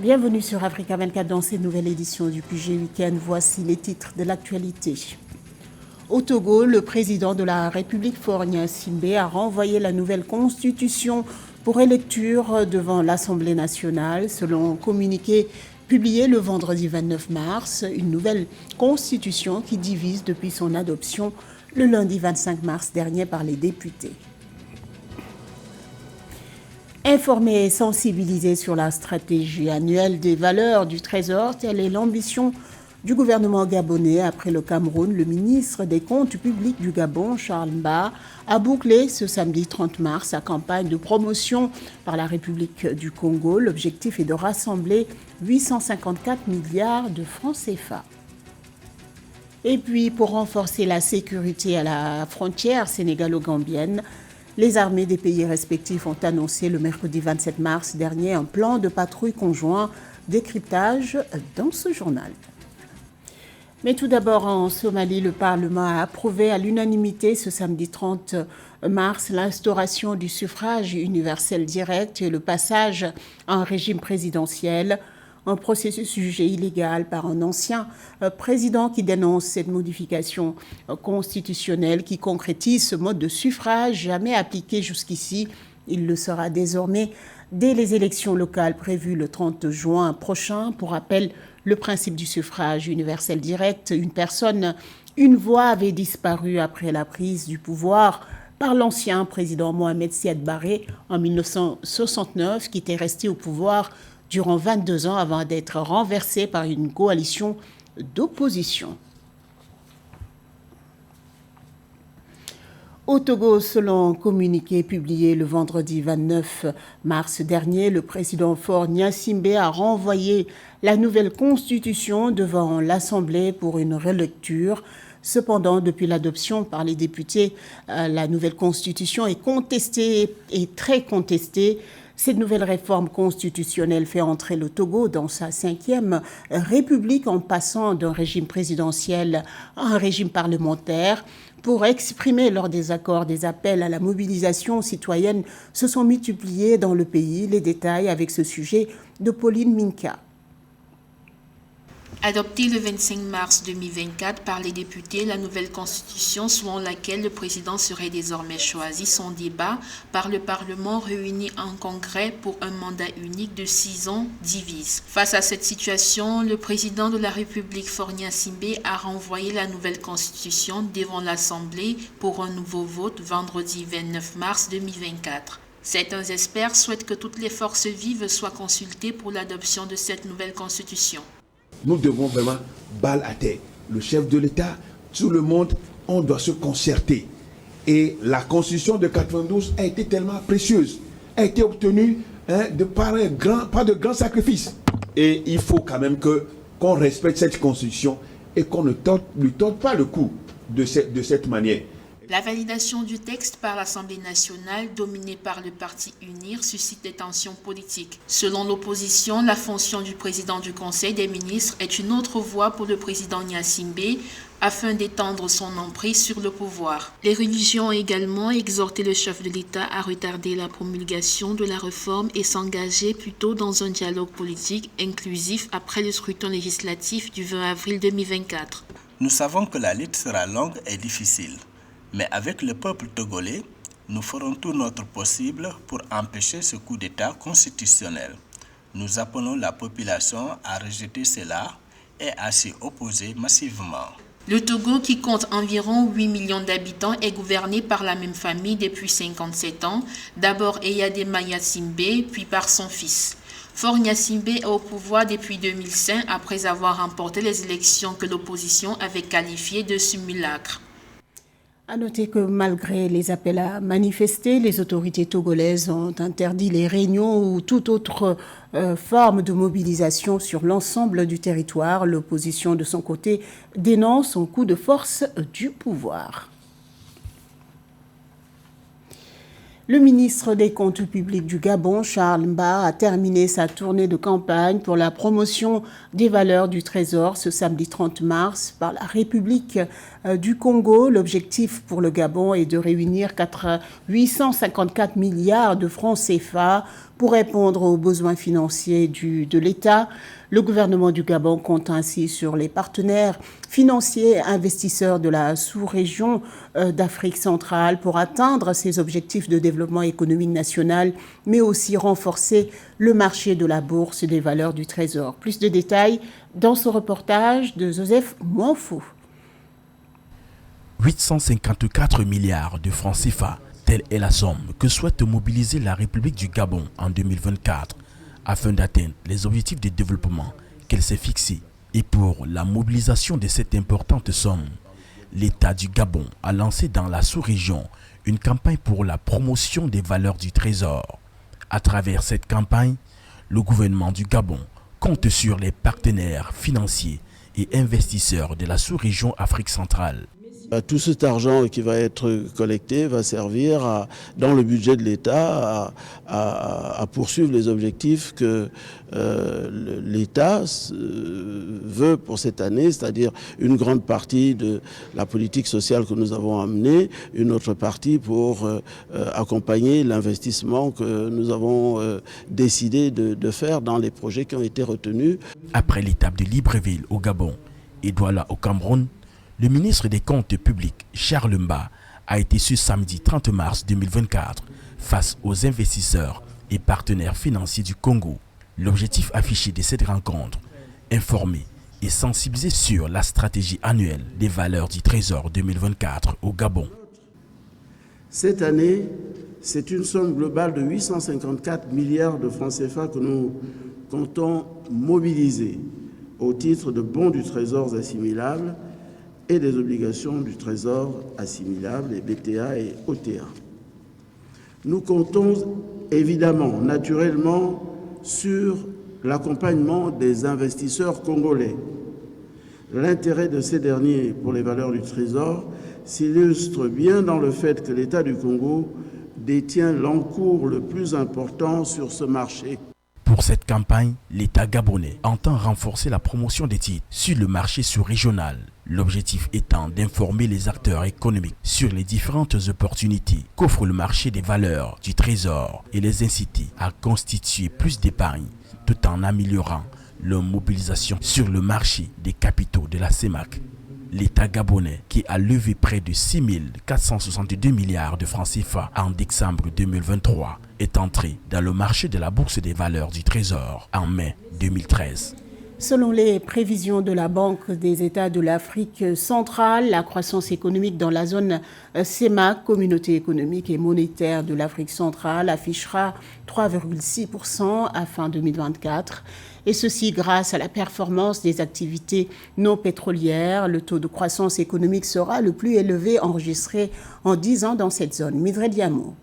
Bienvenue sur Africa 24 dans cette nouvelle édition du QG Week-end. Voici les titres de l'actualité. Au Togo, le président de la République, Faure Gnassingbé, a renvoyé la nouvelle constitution pour électure devant l'Assemblée nationale. Selon un communiqué publié le vendredi 29 mars, une nouvelle constitution qui divise depuis son adoption le lundi 25 mars dernier par les députés. Informer et sensibiliser sur la stratégie annuelle des valeurs du Trésor, telle est l'ambition du gouvernement gabonais. Après le Cameroun, le ministre des Comptes publics du Gabon, Charles Mba, a bouclé ce samedi 30 mars sa campagne de promotion par la République du Congo. L'objectif est de rassembler 854 milliards de francs CFA. Et puis, pour renforcer la sécurité à la frontière sénégalo-gambienne, les armées des pays respectifs ont annoncé le mercredi 27 mars dernier un plan de patrouille conjoint décryptage dans ce journal. Mais tout d'abord, en Somalie, le Parlement a approuvé à l'unanimité ce samedi 30 mars l'instauration du suffrage universel direct et le passage à un régime présidentiel. Un processus jugé illégal par un ancien président qui dénonce cette modification constitutionnelle qui concrétise ce mode de suffrage jamais appliqué jusqu'ici. Il le sera désormais dès les élections locales prévues le 30 juin prochain. Pour rappel, le principe du suffrage universel direct, une personne, une voix avait disparu après la prise du pouvoir par l'ancien président Mohamed Siad Barré en 1969, qui était resté au pouvoir durant 22 ans avant d'être renversé par une coalition d'opposition. Au Togo, selon un communiqué publié le vendredi 29 mars dernier, le président Faure Gnassingbé a renvoyé la nouvelle constitution devant l'Assemblée pour une relecture. Cependant, depuis l'adoption par les députés, la nouvelle constitution est contestée et très contestée. Cette nouvelle réforme constitutionnelle fait entrer le Togo dans sa 5e république en passant d'un régime présidentiel à un régime parlementaire. Pour exprimer leur désaccord, des appels à la mobilisation citoyenne se sont multipliés dans le pays. Les détails avec ce sujet de Pauline Minka. Adoptée le 25 mars 2024 par les députés, la nouvelle constitution selon laquelle le président serait désormais choisi sans débat par le Parlement réuni en congrès pour un mandat unique de 6 ans divise. Face à cette situation, le président de la République Faure Gnassingbé a renvoyé la nouvelle constitution devant l'Assemblée pour un nouveau vote vendredi 29 mars 2024. Certains experts souhaitent que toutes les forces vives soient consultées pour l'adoption de cette nouvelle constitution. Nous devons vraiment balle à terre. Le chef de l'État, tout le monde, on doit se concerter. Et la constitution de 92 a été tellement précieuse, a été obtenue par de grands sacrifices. Et il faut quand même qu'on respecte cette constitution et qu'on ne lui torde pas le cou de cette manière. La validation du texte par l'Assemblée nationale, dominée par le parti UNIR, suscite des tensions politiques. Selon l'opposition, la fonction du président du Conseil des ministres est une autre voie pour le président Gnassingbé afin d'étendre son emprise sur le pouvoir. Les religions ont également exhorté le chef de l'État à retarder la promulgation de la réforme et s'engager plutôt dans un dialogue politique inclusif après le scrutin législatif du 20 avril 2024. Nous savons que la lutte sera longue et difficile. Mais avec le peuple togolais, nous ferons tout notre possible pour empêcher ce coup d'État constitutionnel. Nous appelons la population à rejeter cela et à s'y opposer massivement. Le Togo, qui compte environ 8 millions d'habitants, est gouverné par la même famille depuis 57 ans, d'abord Eyadema Gnassingbé, puis par son fils. Faure Gnassingbé est au pouvoir depuis 2005 après avoir remporté les élections que l'opposition avait qualifiées de simulacre. À noter que malgré les appels à manifester, les autorités togolaises ont interdit les réunions ou toute autre forme de mobilisation sur l'ensemble du territoire. L'opposition, de son côté, dénonce un coup de force du pouvoir. Le ministre des Comptes publics du Gabon, Charles Mba, a terminé sa tournée de campagne pour la promotion des valeurs du Trésor ce samedi 30 mars par la République du Congo. L'objectif pour le Gabon est de réunir 854 milliards de francs CFA Pour répondre aux besoins financiers de l'État, le gouvernement du Gabon compte ainsi sur les partenaires financiers et investisseurs de la sous-région d'Afrique centrale pour atteindre ses objectifs de développement économique national, mais aussi renforcer le marché de la bourse des valeurs du Trésor. Plus de détails dans ce reportage de Joseph Mouanfou. 854 milliards de francs CFA, telle est la somme que souhaite mobiliser la République du Gabon en 2024 afin d'atteindre les objectifs de développement qu'elle s'est fixés. Et pour la mobilisation de cette importante somme, l'État du Gabon a lancé dans la sous-région une campagne pour la promotion des valeurs du Trésor. À travers cette campagne, le gouvernement du Gabon compte sur les partenaires financiers et investisseurs de la sous-région Afrique centrale. Tout cet argent qui va être collecté va servir dans le budget de l'État à poursuivre les objectifs que l'État veut pour cette année, c'est-à-dire une grande partie de la politique sociale que nous avons amenée, une autre partie pour accompagner l'investissement que nous avons décidé de faire dans les projets qui ont été retenus. Après l'étape de Libreville au Gabon et Douala au Cameroun, le ministre des Comptes publics, Charles Mba, a été ce samedi 30 mars 2024 face aux investisseurs et partenaires financiers du Congo. L'objectif affiché de cette rencontre, informer et sensibiliser sur la stratégie annuelle des valeurs du Trésor 2024 au Gabon. Cette année, c'est une somme globale de 854 milliards de francs CFA que nous comptons mobiliser au titre de bons du Trésor assimilables et des obligations du Trésor assimilables, les BTA et OTA. Nous comptons évidemment, naturellement, sur l'accompagnement des investisseurs congolais. L'intérêt de ces derniers pour les valeurs du Trésor s'illustre bien dans le fait que l'État du Congo détient l'encours le plus important sur ce marché. Pour cette campagne, l'État gabonais entend renforcer la promotion des titres sur le marché sous-régional. L'objectif étant d'informer les acteurs économiques sur les différentes opportunités qu'offre le marché des valeurs du Trésor et les inciter à constituer plus d'épargne tout en améliorant leur mobilisation sur le marché des capitaux de la CEMAC. L'État gabonais, qui a levé près de 6 462 milliards de francs CFA en décembre 2023, est entré dans le marché de la bourse des valeurs du Trésor en mai 2013. Selon les prévisions de la Banque des États de l'Afrique centrale, la croissance économique dans la zone CEMAC, Communauté économique et monétaire de l'Afrique centrale, affichera 3,6% à fin 2024. Et ceci grâce à la performance des activités non pétrolières. Le taux de croissance économique sera le plus élevé enregistré en 10 ans dans cette zone. Mildred Diamo.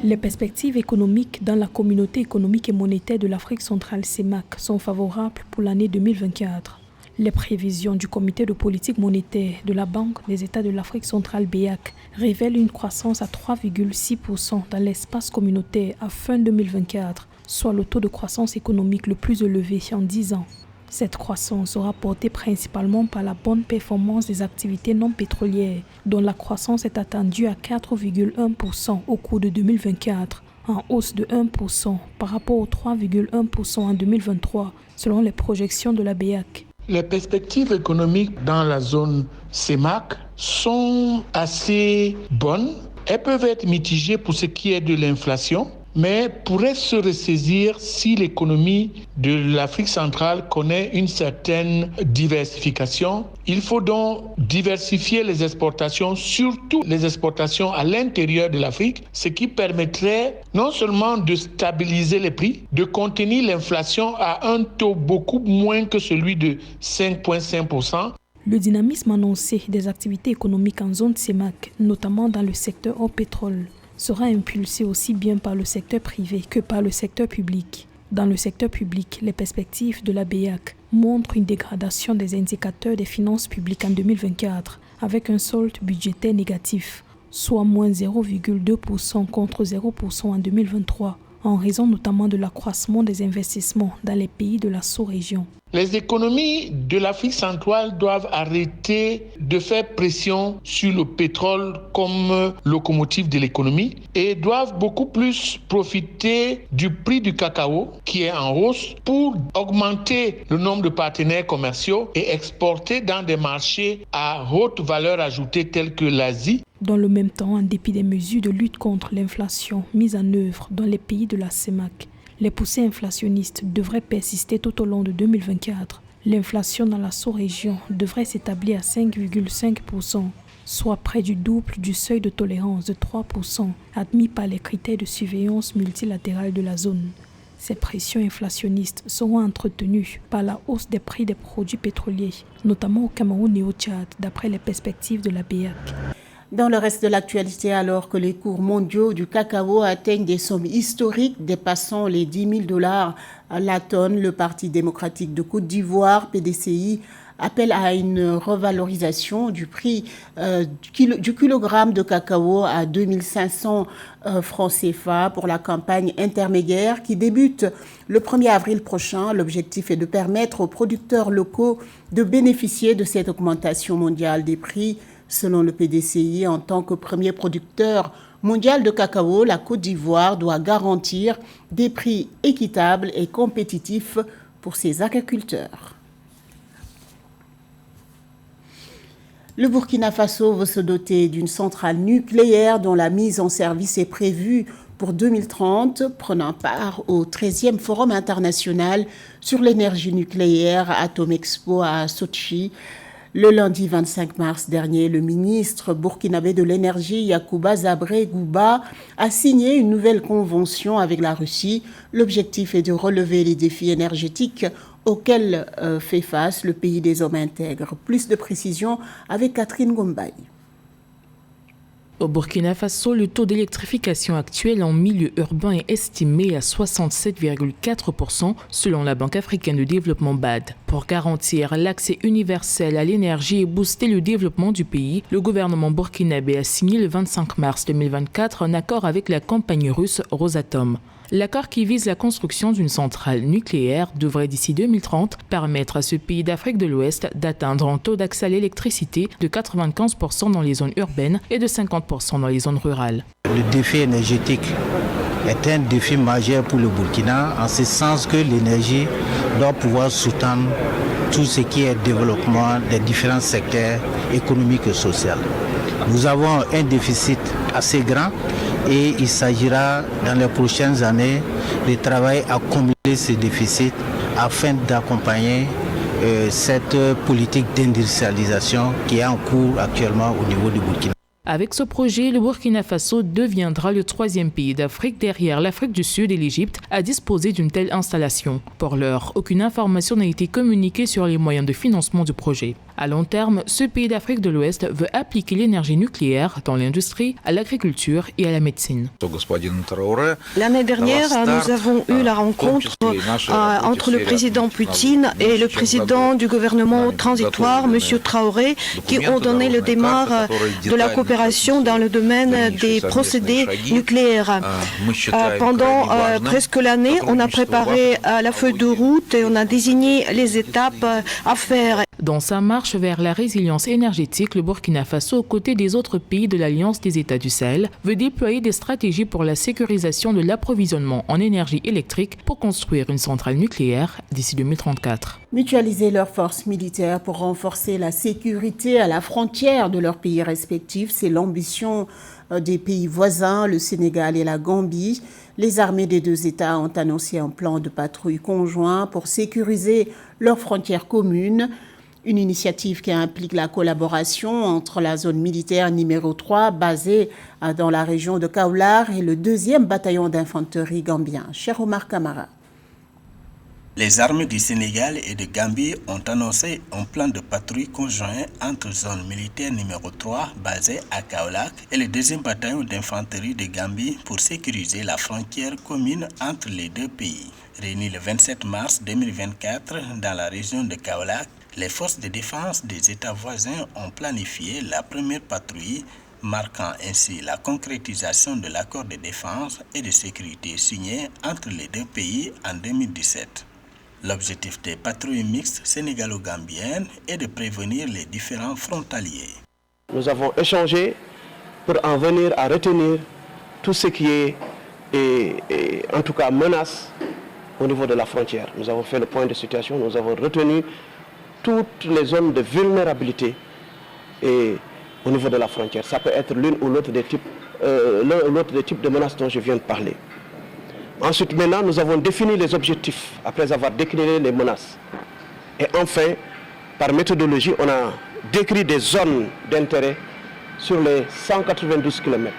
Les perspectives économiques dans la Communauté économique et monétaire de l'Afrique centrale CEMAC sont favorables pour l'année 2024. Les prévisions du Comité de politique monétaire de la Banque des États de l'Afrique centrale BEAC révèlent une croissance à 3,6% dans l'espace communautaire à fin 2024, soit le taux de croissance économique le plus élevé en 10 ans. Cette croissance sera portée principalement par la bonne performance des activités non pétrolières, dont la croissance est attendue à 4,1% au cours de 2024, en hausse de 1% par rapport aux 3,1% en 2023, selon les projections de la BEAC. Les perspectives économiques dans la zone CEMAC sont assez bonnes. Elles peuvent être mitigées pour ce qui est de l'inflation, mais pourraient se ressaisir si l'économie de l'Afrique centrale connaît une certaine diversification. Il faut donc diversifier les exportations, surtout les exportations à l'intérieur de l'Afrique, ce qui permettrait non seulement de stabiliser les prix, de contenir l'inflation à un taux beaucoup moins que celui de 5,5%. Le dynamisme annoncé des activités économiques en zone CEMAC, notamment dans le secteur au pétrole, sera impulsé aussi bien par le secteur privé que par le secteur public. Dans le secteur public, les perspectives de la BEAC montrent une dégradation des indicateurs des finances publiques en 2024, avec un solde budgétaire négatif, soit moins 0,2% contre 0% en 2023, en raison notamment de l'accroissement des investissements dans les pays de la sous-région. Les économies de l'Afrique centrale doivent arrêter de faire pression sur le pétrole comme locomotive de l'économie et doivent beaucoup plus profiter du prix du cacao qui est en hausse pour augmenter le nombre de partenaires commerciaux et exporter dans des marchés à haute valeur ajoutée tels que l'Asie. Dans le même temps, en dépit des mesures de lutte contre l'inflation mises en œuvre dans les pays de la CEMAC, les poussées inflationnistes devraient persister tout au long de 2024. L'inflation dans la sous-région devrait s'établir à 5,5%, soit près du double du seuil de tolérance de 3% admis par les critères de surveillance multilatérale de la zone. Ces pressions inflationnistes seront entretenues par la hausse des prix des produits pétroliers, notamment au Cameroun et au Tchad, d'après les perspectives de la BEAC. Dans le reste de l'actualité, alors que les cours mondiaux du cacao atteignent des sommes historiques dépassant les $10 000 à la tonne, le Parti démocratique de Côte d'Ivoire, PDCI, appelle à une revalorisation du prix du kilogramme de cacao à 2500 francs CFA pour la campagne intermédiaire qui débute le 1er avril prochain. L'objectif est de permettre aux producteurs locaux de bénéficier de cette augmentation mondiale des prix. Selon le PDCI, en tant que premier producteur mondial de cacao, la Côte d'Ivoire doit garantir des prix équitables et compétitifs pour ses agriculteurs. Le Burkina Faso veut se doter d'une centrale nucléaire dont la mise en service est prévue pour 2030, prenant part au 13e Forum international sur l'énergie nucléaire Atomexpo à Sochi. Le lundi 25 mars dernier, le ministre burkinabé de l'énergie, Yacouba Zabré Gouba, a signé une nouvelle convention avec la Russie. L'objectif est de relever les défis énergétiques auxquels fait face le pays des hommes intègres. Plus de précisions avec Catherine Gombaye. Au Burkina Faso, le taux d'électrification actuel en milieu urbain est estimé à 67,4% selon la Banque africaine de développement BAD. Pour garantir l'accès universel à l'énergie et booster le développement du pays, le gouvernement burkinabé a signé le 25 mars 2024 un accord avec la compagnie russe Rosatom. L'accord qui vise la construction d'une centrale nucléaire devrait d'ici 2030 permettre à ce pays d'Afrique de l'Ouest d'atteindre un taux d'accès à l'électricité de 95% dans les zones urbaines et de 50% dans les zones rurales. Le défi énergétique est un défi majeur pour le Burkina, en ce sens que l'énergie doit pouvoir soutenir tout ce qui est développement des différents secteurs économiques et sociaux. Nous avons un déficit assez grand et il s'agira dans les prochaines années de travailler à combler ce déficit afin d'accompagner cette politique d'industrialisation qui est en cours actuellement au niveau du Burkina. Avec ce projet, le Burkina Faso deviendra le 3e pays d'Afrique derrière l'Afrique du Sud et l'Égypte à disposer d'une telle installation. Pour l'heure, aucune information n'a été communiquée sur les moyens de financement du projet. À long terme, ce pays d'Afrique de l'Ouest veut appliquer l'énergie nucléaire dans l'industrie, à l'agriculture et à la médecine. L'année dernière, nous avons eu la rencontre entre le président Poutine et le président du gouvernement transitoire, M. Traoré, qui ont donné le démarre de la coopération dans le domaine des procédés nucléaires. Pendant presque l'année, on a préparé la feuille de route et on a désigné les étapes à faire. Dans sa marche vers la résilience énergétique, le Burkina Faso, aux côtés des autres pays de l'Alliance des États du Sahel, veut déployer des stratégies pour la sécurisation de l'approvisionnement en énergie électrique pour construire une centrale nucléaire d'ici 2034. Mutualiser leurs forces militaires pour renforcer la sécurité à la frontière de leurs pays respectifs, c'est l'ambition des pays voisins, le Sénégal et la Gambie. Les armées des deux États ont annoncé un plan de patrouille conjoint pour sécuriser leurs frontières communes. Une initiative qui implique la collaboration entre la zone militaire numéro 3 basée dans la région de Kaolack et le 2e bataillon d'infanterie gambien. Cher Omar Kamara. Les armées du Sénégal et de Gambie ont annoncé un plan de patrouille conjoint entre zone militaire numéro 3 basée à Kaolack et le 2e bataillon d'infanterie de Gambie pour sécuriser la frontière commune entre les deux pays. Réunis le 27 mars 2024 dans la région de Kaolack, les forces de défense des États voisins ont planifié la première patrouille, marquant ainsi la concrétisation de l'accord de défense et de sécurité signé entre les deux pays en 2017. L'objectif des patrouilles mixtes sénégalo-gambiennes est de prévenir les différents frontaliers. Nous avons échangé pour en venir à retenir tout ce qui est, en tout cas, menace au niveau de la frontière. Nous avons fait le point de situation, nous avons retenu toutes les zones de vulnérabilité au niveau de la frontière. Ça peut être l'un ou l'autre des types de menaces dont je viens de parler. Ensuite, maintenant, nous avons défini les objectifs après avoir décliné les menaces. Et enfin, par méthodologie, on a décrit des zones d'intérêt sur les 192 km.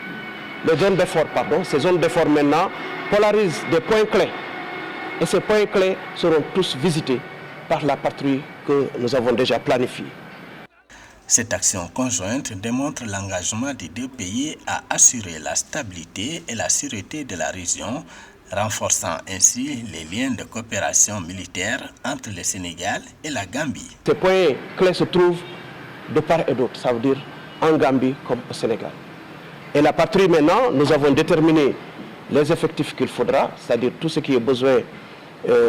Les zones d'effort, ces zones d'effort maintenant polarisent des points clés. Et ces points clés seront tous visités par la patrouille que nous avons déjà planifiée. Cette action conjointe démontre l'engagement des deux pays à assurer la stabilité et la sûreté de la région, renforçant ainsi les liens de coopération militaire entre le Sénégal et la Gambie. Ces points clés se trouvent de part et d'autre, ça veut dire en Gambie comme au Sénégal. Et la patrouille maintenant, nous avons déterminé les effectifs qu'il faudra, c'est-à-dire tout ce qui est besoin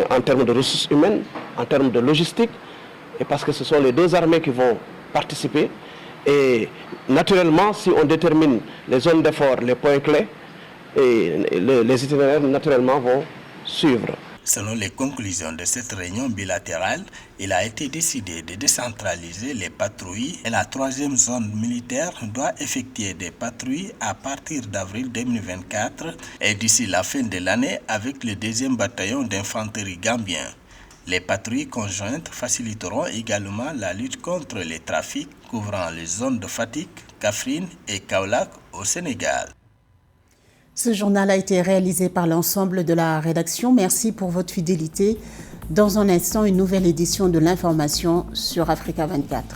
en termes de ressources humaines, en termes de logistique, et parce que ce sont les deux armées qui vont participer. Et naturellement, si on détermine les zones d'effort, les points clés, et les itinéraires naturellement vont suivre. Selon les conclusions de cette réunion bilatérale, il a été décidé de décentraliser les patrouilles et la troisième zone militaire doit effectuer des patrouilles à partir d'avril 2024 et d'ici la fin de l'année avec le 2e bataillon d'infanterie gambien. Les patrouilles conjointes faciliteront également la lutte contre les trafics couvrant les zones de Fatick, Kaffrine et Kaolack au Sénégal. Ce journal a été réalisé par l'ensemble de la rédaction. Merci pour votre fidélité. Dans un instant, une nouvelle édition de l'information sur Africa 24.